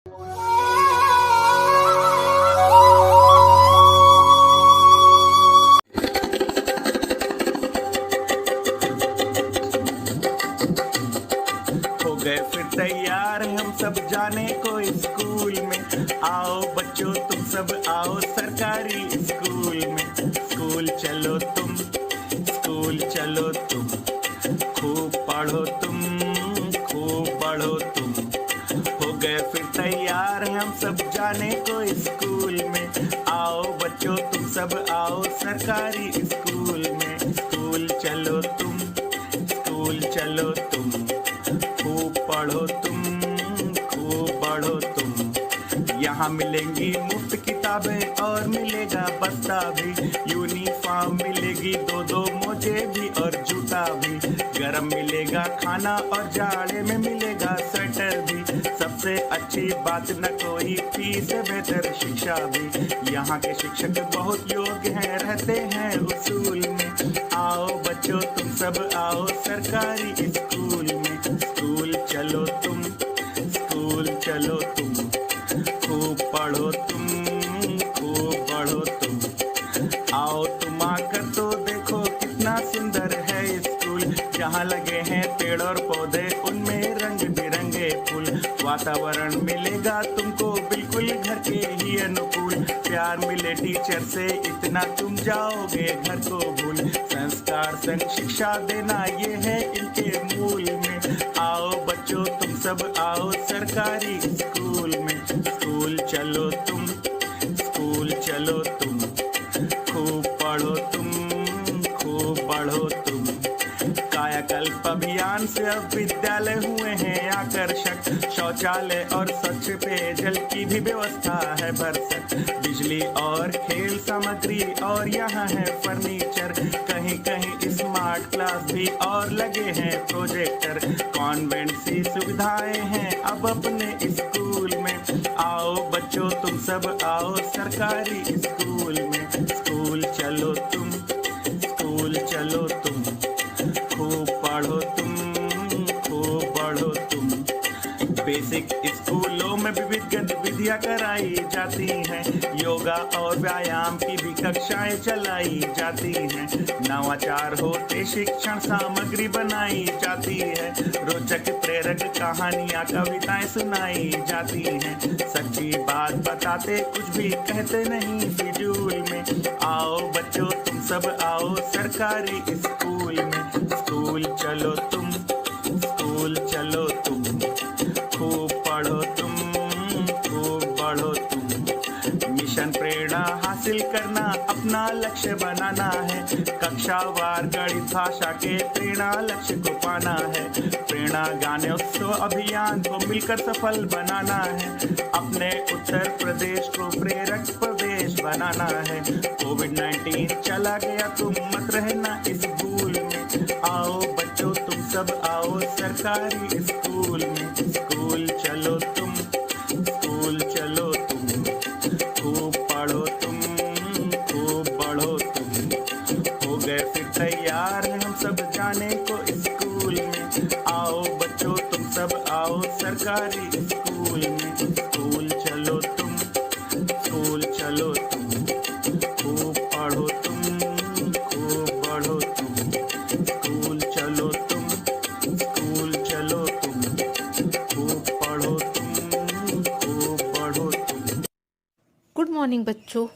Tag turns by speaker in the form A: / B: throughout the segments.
A: हो गए फिर तैयार हम सब जाने को स्कूल में। आओ बच्चों तुम सब आओ सरकारी स्कूल में। स्कूल चलो तुम, स्कूल चलो तुम, खूब पढ़ो तुम, खूब पढ़ो तुम। हो गए फिर तैयार हम सब जाने को स्कूल में। आओ बच्चों तुम सब आओ सरकारी स्कूल में। स्कूल चलो तुम, स्कूल चलो तुम, खूब पढ़ो तुम, खूब पढ़ो तुम। यहाँ मिलेंगी मुफ्त किताबें और मिलेगा बस्ता भी। यूनिफॉर्म मिलेगी दो दो मोजे भी और जूता भी। गरम मिलेगा खाना और जाड़े में मिलेगा स्वेटर भी। सबसे अच्छी बात न कोई फीस बेहतर शिक्षा भी। यहाँ के शिक्षक बहुत योग्य हैं, रहते हैं उसूल में। आओ बच्चों तुम सब आओ सरकारी स्कूल में। स्कूल चलो तुम, स्कूल चलो तुम, खूब पढ़ो तुम, खूब पढ़ो तुम। आओ तुम आकर तो देखो कितना सुंदर है स्कूल। जहाँ लगे हैं पेड़ और पौधे उनमें रंग बिरंगे फूल। वातावरण मिलेगा तुमको बिल्कुल घर के ही अनुकूल। प्यार मिले टीचर से इतना तुम जाओगे घर को भूल। संस्कार संग शिक्षा देना ये है इनके मूल में। आओ बच्चों तुम सब आओ सरकारी स्कूल में। स्कूल चलो तुम, स्कूल चलो तुम, खूब पढ़ो तुम, खूब पढ़ो तुम। कायाकल्प अभियान से अब विद्यालय हुए हैं आकर्षक। शौचालय और स्वच्छ पेयजल की भी व्यवस्था है भरसक। बिजली और खेल सामग्री और यहाँ है फर्नीचर। कहीं कहीं स्मार्ट क्लास भी और लगे हैं प्रोजेक्टर। कॉन्वेंट सी सुविधाएं हैं अब अपने स्कूल में। आओ बच्चों तुम सब आओ सरकारी स्कूल में। स्कूल चलो तुम, स्कूल चलो तुम, खूब पढ़ो तुम, खूब पढ़ो तुम। बेसिक स्कूलों में विविध गतिविधियां कराई जाती हैं। योगा और व्यायाम की भी कक्षाएं चलाई जाती हैं। नवाचार होते शिक्षण सामग्री बनाई जाती है। रोचक प्रेरक कहानियां कविताएं सुनाई जाती हैं। सच्ची बात बताते कुछ भी कहते नहीं फिजूल में। आओ बच्चों तुम सब आओ सरकारी स्कूल में। स्कूल चलो तुम, स्कूल चलो तुम, खूब पढ़ो तुम, खूब पढ़ो तुम। मिशन प्रेरणा हासिल करना अपना लक्ष्य बनाना है। कक्षावार गणित भाषा के प्रेरणा लक्ष्य को पाना है। प्रेरणा गाने उत्सव अभियान को मिलकर सफल बनाना है। अपने उत्तर प्रदेश को प्रेरक प्रदेश बनाना है। कोविड-19 चला गया तुम मत रहना इस भूल में। आओ बच्चों तुम सब आओ सरकारी स्कूल में। स्कूल चलो तुम, स्कूल चलो तुम, खूब पढ़ो तुम, खूब पढ़ो तुम। हो गए फिर तैयार हम सब जाने को स्कूल में। आओ बच्चों तुम सब आओ सरकारी स्कूल में। स्कूल चलो तुम, स्कूल चलो तुम, खूब पढ़ो तुम, खूब पढ़ो तुम। स्कूल चलो तुम, स्कूल चलो तुम, खूब पढ़ो तुम, खूब पढ़ो तुम।
B: गुड मॉर्निंग बच्चों,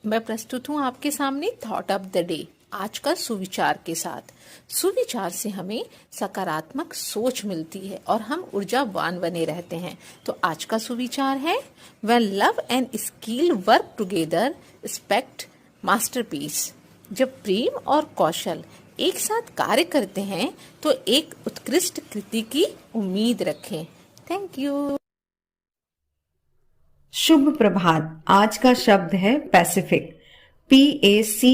B: मैं प्रस्तुत हूँ आपके सामने थॉट ऑफ द डे आज का सुविचार के साथ। सुविचार से हमें सकारात्मक सोच मिलती है और हम ऊर्जावान बने रहते हैं। तो आज का सुविचार है when love and skill work together expect masterpiece. जब प्रेम और कौशल एक साथ कार्य करते हैं तो एक उत्कृष्ट कृति की उम्मीद रखें। Thank you.
C: शुभ प्रभात। आज का शब्द है पैसिफिक, PACIFIC,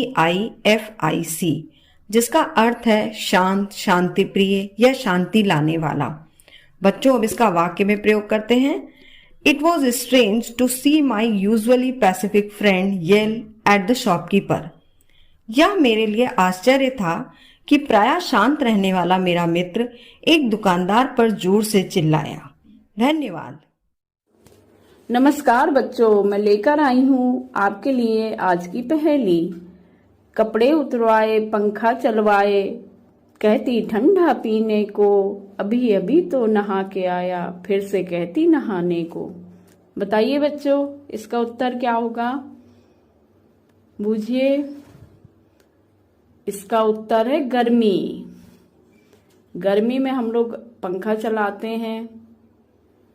C: जिसका अर्थ है शांत, शांति प्रिय या शांति लाने वाला। बच्चों अब इसका वाक्य में प्रयोग करते हैं। It was strange to see my usually pacific friend yell at the shopkeeper. यह मेरे लिए आश्चर्य था कि प्रायः शांत रहने वाला मेरा मित्र एक दुकानदार पर जोर से चिल्लाया। धन्यवाद।
D: नमस्कार बच्चों, मैं लेकर आई हूँ आपके लिए आज की पहेली। कपड़े उतरवाए, पंखा चलवाए, कहती ठंडा पीने को, अभी अभी तो नहा के आया, फिर से कहती नहाने को। बताइए बच्चों, इसका उत्तर क्या होगा? बूझिए। इसका उत्तर है गर्मी। गर्मी में हम लोग पंखा चलाते हैं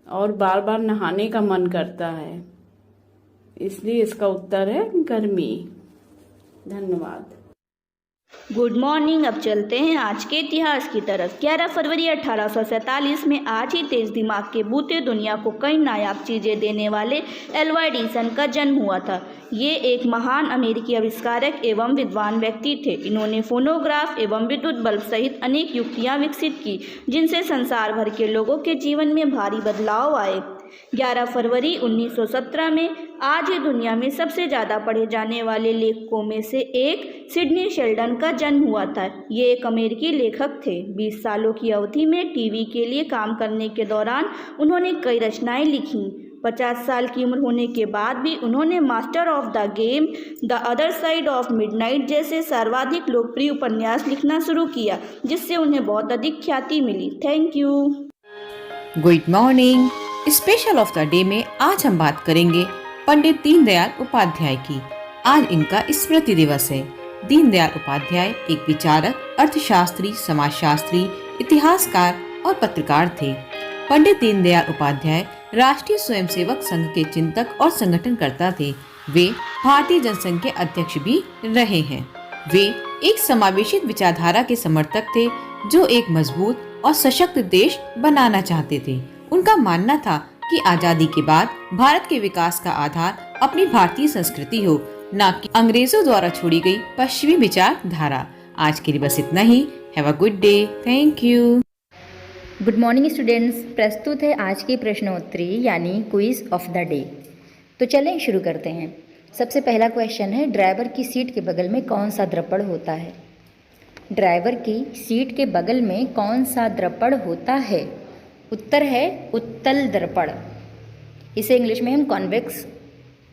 D: और बार बार नहाने का मन करता है, इसलिए इसका उत्तर है गर्मी। धन्यवाद।
E: Good morning. अब चलते हैं आज के इतिहास की तरफ। 11 फरवरी 1847 में आज ही तेज दिमाग के बूते दुनिया को कई नायाब चीज़ें देने वाले एल्वा एडिसन का जन्म हुआ था। ये एक महान अमेरिकी आविष्कारक एवं विद्वान व्यक्ति थे। इन्होंने फोनोग्राफ एवं विद्युत बल्ब सहित अनेक युक्तियाँ विकसित की, जिनसे संसार भर के लोगों के जीवन में भारी बदलाव आए। 11 फरवरी 1917 में आज ही दुनिया में सबसे ज़्यादा पढ़े जाने वाले लेखकों में से एक सिडनी शेल्डन का जन्म हुआ था। ये एक अमेरिकी लेखक थे। 20 सालों की अवधि में टीवी के लिए काम करने के दौरान उन्होंने कई रचनाएं लिखीं। 50 साल की उम्र होने के बाद भी उन्होंने master of the game, the other side of midnight जैसे सर्वाधिक लोकप्रिय उपन्यास लिखना शुरू किया, जिससे उन्हें बहुत अधिक ख्याति मिली। Thank you.
C: Good morning. Special of the day में आज हम बात करेंगे पंडित दीनदयाल उपाध्याय की। आज इनका स्मृति दिवस है। दीनदयाल उपाध्याय एक विचारक, अर्थशास्त्री, समाजशास्त्री, इतिहासकार और पत्रकार थे। पंडित दीनदयाल उपाध्याय राष्ट्रीय स्वयंसेवक संघ के चिंतक और संगठनकर्ता थे। वे भारतीय जनसंघ के अध्यक्ष भी रहे हैं। वे एक समावेशित विचारधारा के समर्थक थे, जो एक मजबूत और सशक्त देश बनाना चाहते थे। उनका मानना था कि आजादी के बाद भारत के विकास का आधार अपनी भारतीय संस्कृति हो, न कि अंग्रेजों द्वारा छोड़ी गई पश्चिमी विचारधारा। आज के लिए बस इतना ही। Have a good day. Thank you.
F: Good morning students. प्रस्तुत है आज की प्रश्नोत्तरी यानी क्विज ऑफ द डे। तो चलें शुरू करते हैं। सबसे पहला क्वेश्चन है, ड्राइवर की सीट के बगल में कौन सा द्रपड़ होता है? ड्राइवर की सीट के बगल में कौन सा द्रपड़ होता है? उत्तर है उत्तल दर्पण। इसे इंग्लिश में हम कॉन्वेक्स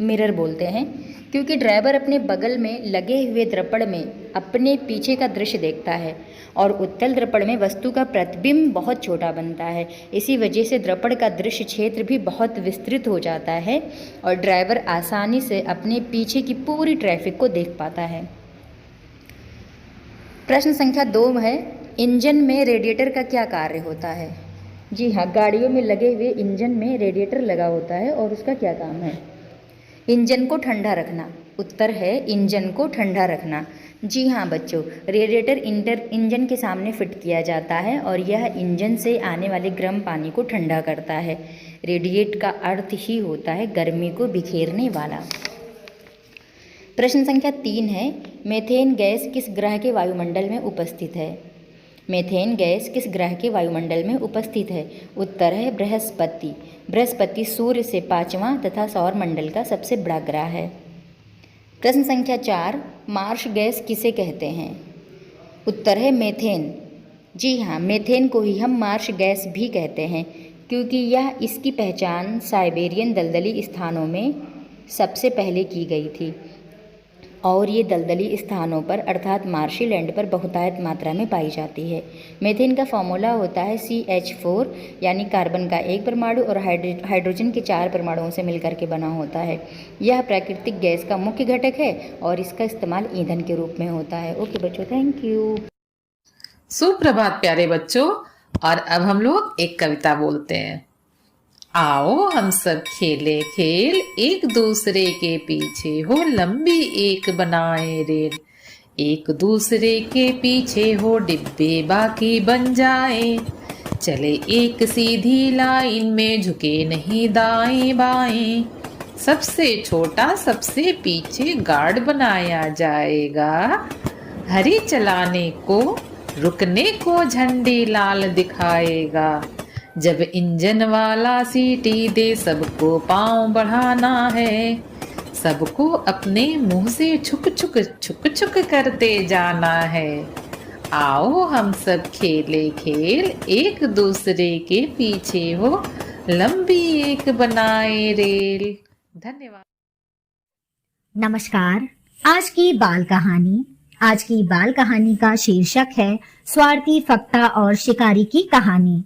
F: मिरर बोलते हैं, क्योंकि ड्राइवर अपने बगल में लगे हुए दर्पण में अपने पीछे का दृश्य देखता है और उत्तल दर्पण में वस्तु का प्रतिबिंब बहुत छोटा बनता है। इसी वजह से दर्पण का दृश्य क्षेत्र भी बहुत विस्तृत हो जाता है और ड्राइवर आसानी से अपने पीछे की पूरी ट्रैफिक को देख पाता है। प्रश्न संख्या 2 है, इंजन में रेडिएटर का क्या कार्य होता है? जी हाँ, गाड़ियों में लगे हुए इंजन में रेडिएटर लगा होता है और उसका क्या काम है? इंजन को ठंडा रखना। उत्तर है इंजन को ठंडा रखना। जी हाँ बच्चों, रेडिएटर इंजन के सामने फिट किया जाता है और यह इंजन से आने वाले गर्म पानी को ठंडा करता है। रेडिएट का अर्थ ही होता है गर्मी को बिखेरने वाला। प्रश्न संख्या 3 है, मीथेन गैस किस ग्रह के वायुमंडल में उपस्थित है? मीथेन गैस किस ग्रह के वायुमंडल में उपस्थित है? उत्तर है बृहस्पति। बृहस्पति सूर्य से 5वां तथा सौर मंडल का सबसे बड़ा ग्रह है। प्रश्न संख्या 4, मार्श गैस किसे कहते हैं? उत्तर है मीथेन। जी हाँ, मीथेन को ही हम मार्श गैस भी कहते हैं, क्योंकि इसकी पहचान साइबेरियन दलदली स्थानों में सबसे पहले की गई थी और ये दलदली स्थानों पर अर्थात मार्शी लैंड पर बहुतायत मात्रा में पाई जाती है। मीथेन का फॉर्मूला होता है CH4, यानी कार्बन का 1 परमाणु और हाइड्रोजन के 4 परमाणुओं से मिलकर के बना होता है। यह प्राकृतिक गैस का मुख्य घटक है और इसका इस्तेमाल ईंधन के रूप में होता है। ओके बच्चों, थैंक यू।
G: सुप्रभात प्यारे बच्चों। और अब हम लोग एक कविता बोलते हैं। आओ हम सब खेले खेल, एक दूसरे के पीछे हो लंबी एक बनाए रेल। एक दूसरे के पीछे हो डिब्बे बाकी बन जाए। चले एक सीधी लाइन में, झुके नहीं दाएं बाएं। सबसे छोटा सबसे पीछे गार्ड बनाया जाएगा। हरी चलाने को रुकने को झंडी लाल दिखाएगा। जब इंजन वाला सीटी दे सबको पाँव बढ़ाना है। सबको अपने मुंह से छुक छुक छुक छुक करते जाना है। आओ हम सब खेले खेल, एक दूसरे के पीछे हो लंबी एक बनाए रेल। धन्यवाद।
H: नमस्कार। आज की बाल कहानी का शीर्षक है स्वार्थी फक्ता और शिकारी की कहानी।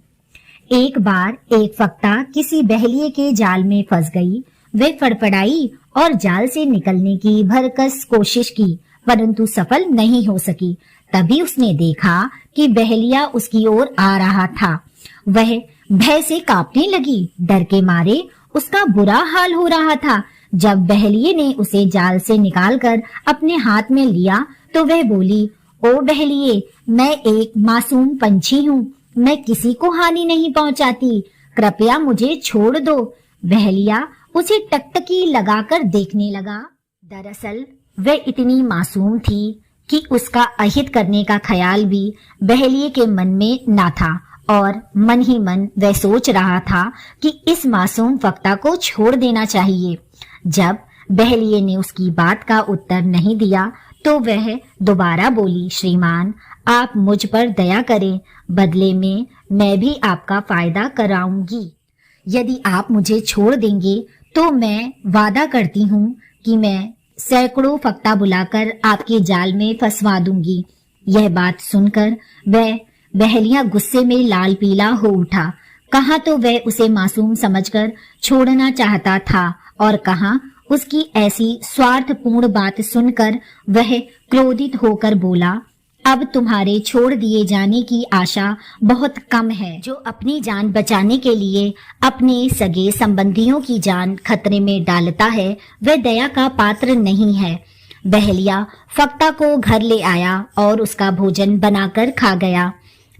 H: एक बार एक फक्ता किसी बहेलिये के जाल में फंस गई। वे फड़फड़ाई और जाल से निकलने की भरकस कोशिश की, परंतु सफल नहीं हो सकी। तभी उसने देखा कि बहेलिया उसकी ओर आ रहा था। वह भय से कांपने लगी। डर के मारे उसका बुरा हाल हो रहा था। जब बहेलिये ने उसे जाल से निकालकर अपने हाथ में लिया तो वह बोली, ओ बहेलिये, मैं एक मासूम पंछी हूँ। मैं किसी को हानि नहीं पहुँचाती। कृपया मुझे छोड़ दो। बहेलिया उसे टकटकी लगाकर देखने लगा। दरअसल वह इतनी मासूम थी कि उसका अहित करने का ख्याल भी बहेलिये के मन में ना था और मन ही मन वह सोच रहा था कि इस मासूम फक्ता को छोड़ देना चाहिए। जब बहेलिये ने उसकी बात का उत्तर नहीं दिया तो वह दोबारा बोली, श्रीमान, आप मुझ पर दया करें। बदले में मैं भी आपका फायदा कराऊंगी। यदि आप मुझे छोड़ देंगे तो मैं वादा करती हूँ कि मैं सैकड़ों फक्ता बुलाकर आपके जाल में फंसवा दूंगी। यह बात सुनकर वह बहेलिया गुस्से में लाल पीला हो उठा। कहाँ तो वह उसे मासूम समझकर छोड़ना चाहता था और कहाँ उसकी ऐसी स्वार्थपूर्ण बात सुनकर वह क्रोधित होकर बोला, अब तुम्हारे छोड़ दिए जाने की आशा बहुत कम है। जो अपनी जान बचाने के लिए अपने सगे संबंधियों की जान खतरे में डालता है वह दया का पात्र नहीं है। बहेलिया फक्ता को घर ले आया और उसका भोजन बनाकर खा गया।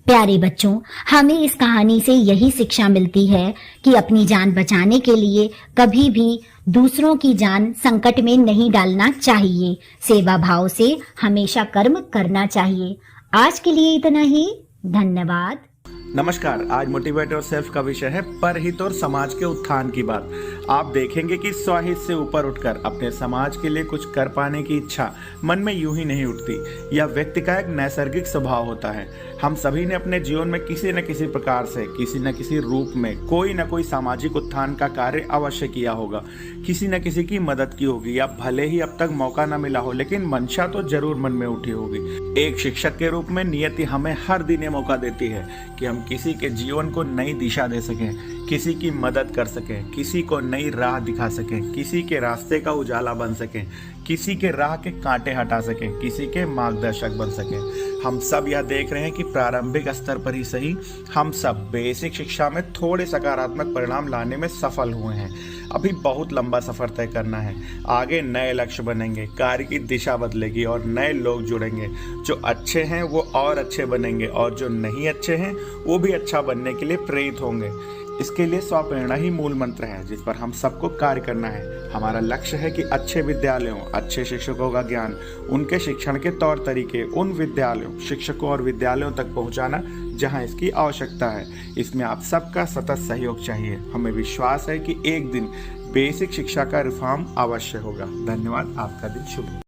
H: प्यारे बच्चों, हमें इस कहानी से यही शिक्षा मिलती है कि अपनी जान बचाने के लिए कभी भी दूसरों की जान संकट में नहीं डालना चाहिए। सेवा भाव से हमेशा कर्म करना चाहिए। आज के लिए इतना ही। धन्यवाद।
A: नमस्कार। आज मोटिवेट और सेल्फ का विषय है परहित और समाज के उत्थान की बात। आप देखेंगे कि स्वहित से ऊपर उठकर अपने समाज के लिए कुछ कर पाने की इच्छा मन में यूं ही नहीं उठती। यह व्यक्ति का एक नैसर्गिक स्वभाव होता है। हम सभी ने अपने जीवन में किसी न किसी प्रकार से, किसी न किसी रूप में कोई न कोई सामाजिक उत्थान का कार्य अवश्य किया होगा। किसी न किसी की मदद की होगी या भले ही अब तक मौका न मिला हो, लेकिन मंशा तो जरूर मन में उठी होगी। एक शिक्षक के रूप में नियति हमें हर दिन ये मौका देती है कि हम किसी के जीवन को नई दिशा दे सकें, किसी की मदद कर सकें, किसी को नई राह दिखा सकें, किसी के रास्ते का उजाला बन सकें, किसी के राह के कांटे हटा सकें, किसी के मार्गदर्शक बन सकें। हम सब यह देख रहे हैं कि प्रारंभिक स्तर पर ही सही, हम सब बेसिक शिक्षा में थोड़े सकारात्मक परिणाम लाने में सफल हुए हैं। अभी बहुत लंबा सफर तय करना है। आगे नए लक्ष्य बनेंगे, कार्य की दिशा बदलेगी और नए लोग जुड़ेंगे। जो अच्छे हैं वो और अच्छे बनेंगे और जो नहीं अच्छे हैं वो भी अच्छा बनने के लिए प्रेरित होंगे। इसके लिए स्वप्रेरणा ही मूल मंत्र है जिस पर हम सबको कार्य करना है। हमारा लक्ष्य है कि अच्छे विद्यालयों, अच्छे शिक्षकों का ज्ञान, उनके शिक्षण के तौर तरीके उन विद्यालयों, शिक्षकों और विद्यालयों तक पहुंचाना जहां इसकी आवश्यकता है। इसमें आप सबका सतत सहयोग चाहिए। हमें विश्वास है कि एक दिन बेसिक शिक्षा का रिफॉर्म अवश्य होगा। धन्यवाद। आपका दिन शुभ हो।